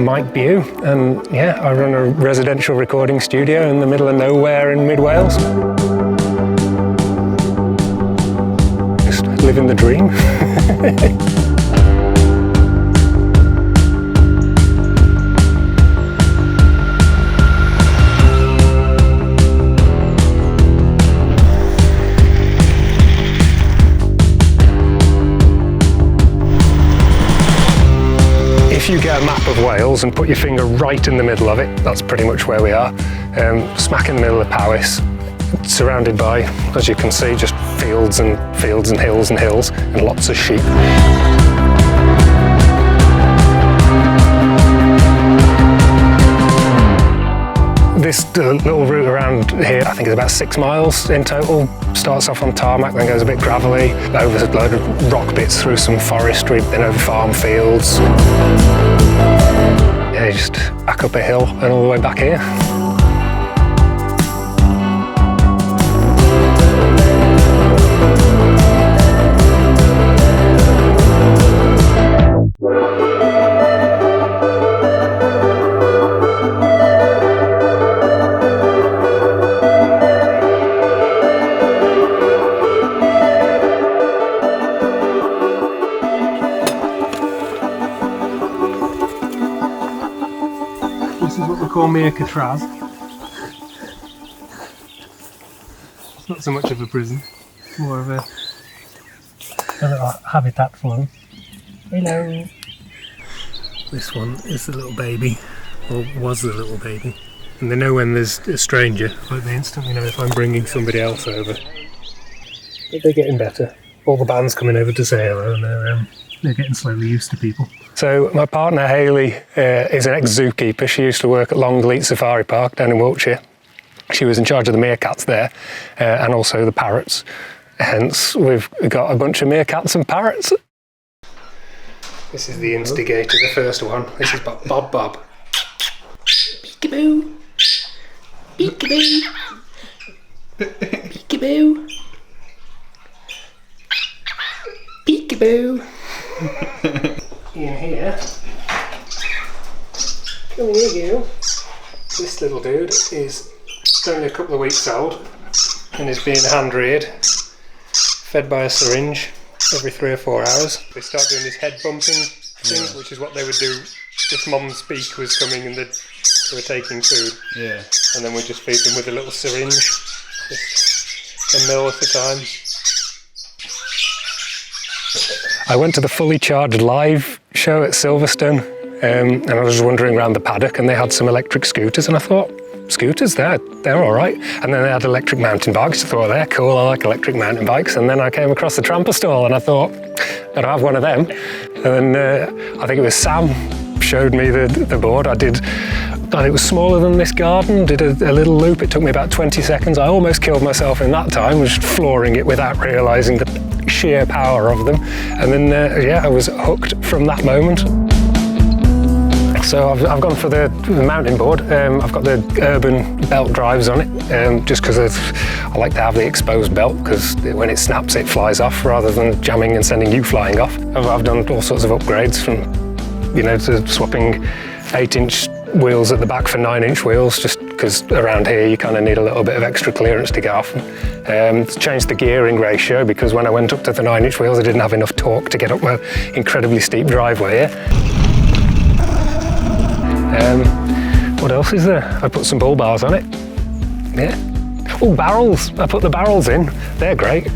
Mike Bew, and yeah, I run a residential recording studio in the middle of nowhere in mid-Wales. Just living the dream. If you get a map of Wales and put your finger right in the middle of it, that's pretty much where we are. Smack in the middle of Powys, surrounded by, as you can see, just fields and hills and hills, and lots of sheep. This little route around here, I think is about 6 miles in total. Starts off on tarmac, then goes a bit gravelly, over a load of rock bits through some forestry, then over farm fields. Yeah, just back up a hill and all the way back here. This is what we call Meerkats. It's not so much of a prison, it's more of a little habitat for them. Hello. This one is the little baby, or was the little baby. And they know when there's a stranger, like they instantly know if I'm bringing somebody else over. But they're getting better. All the band's coming over to say hello, and they're getting slowly used to people. So my partner Hayley is an ex-zookeeper. She used to work at Longleat Safari Park down in Wiltshire. She was in charge of the meerkats there and also the parrots. Hence we've got a bunch of meerkats and parrots. This is the instigator, the first one. This is Bob Bob. Peekaboo! Peekaboo! Peekaboo! Peekaboo! In here, come here you. This little dude is only a couple of weeks old and is being hand-reared, fed by a syringe every 3 or 4 hours. They start doing this head bumping thing, which is what they would do if Mum's beak was coming and they were taking food. Yeah. And then we just feed them with a little syringe, just a mil at a time. I went to the Fully Charged live show at Silverstone and I was wandering around the paddock and they had some electric scooters and I thought, scooters, they're all right. And then they had electric mountain bikes. I thought, they're cool, I like electric mountain bikes. And then I came across the Tramper stall and I thought, I'd have one of them. And then I think it was Sam showed me the board. It was smaller than this garden, did a little loop. It took me about 20 seconds. I almost killed myself in that time, just flooring it without realising the sheer power of them. And then, yeah, I was hooked from that moment. So I've gone for the mountain board. I've got the urban belt drives on it, just because I like to have the exposed belt, because when it snaps it flies off rather than jamming and sending you flying off. I've done all sorts of upgrades from, to swapping 8-inch wheels at the back for 9-inch wheels, just because around here you kind of need a little bit of extra clearance to get off. Changed the gearing ratio because when I went up to the 9-inch wheels I didn't have enough torque to get up an incredibly steep driveway here. What else is there? I put some bull bars on it. Yeah. Oh, barrels! I put the barrels in. They're great.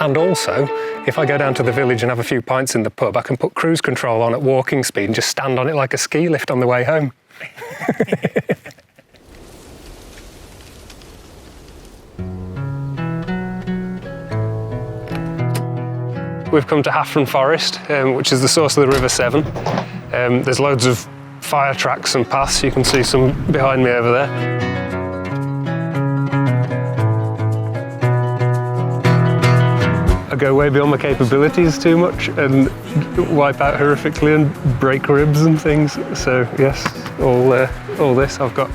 And also, if I go down to the village and have a few pints in the pub, I can put cruise control on at walking speed and just stand on it like a ski lift on the way home. We've come to Hafren Forest, which is the source of the River Severn. There's loads of fire tracks and paths. You can see some behind me over there. I go way beyond my capabilities too much and wipe out horrifically and break ribs and things. So yes, all this. I've got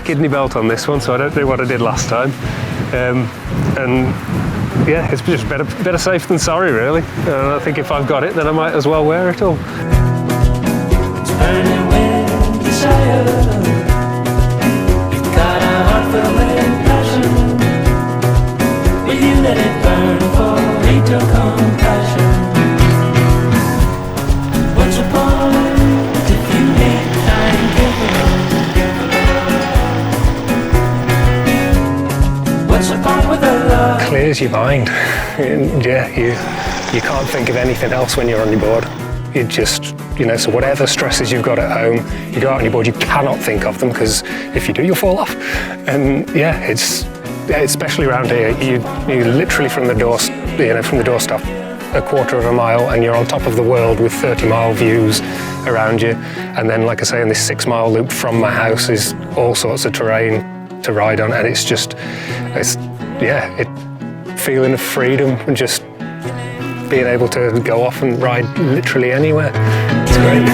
kidney belt on this one, so I don't do what I did last time. And yeah, it's just better safe than sorry, really. And I think if I've got it, then I might as well wear it all. clears your mind. And yeah, you can't think of anything else when you're on your board. You just, so whatever stresses you've got at home, you go out on your board, you cannot think of them, because if you do, you'll fall off. And yeah, especially around here, you literally from the doorstep, a quarter of a mile, and you're on top of the world with 30-mile views around you. And then, like I say, in this 6-mile loop from my house is all sorts of terrain to ride on, and it's feeling of freedom and just being able to go off and ride literally anywhere. It's great.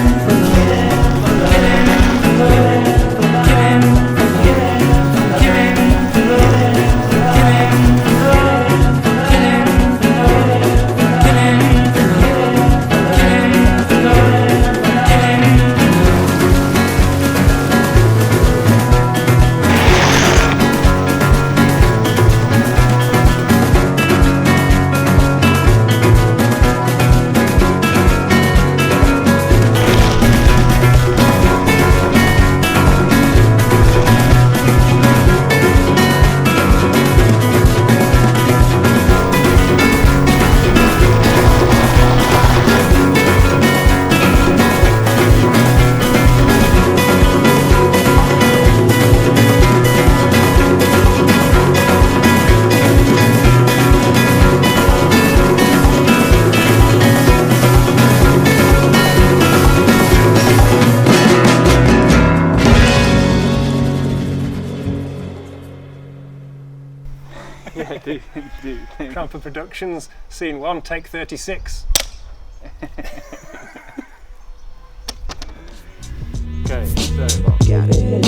Yeah, do. Tramper Productions, scene 1, take 36. Okay, so Got it.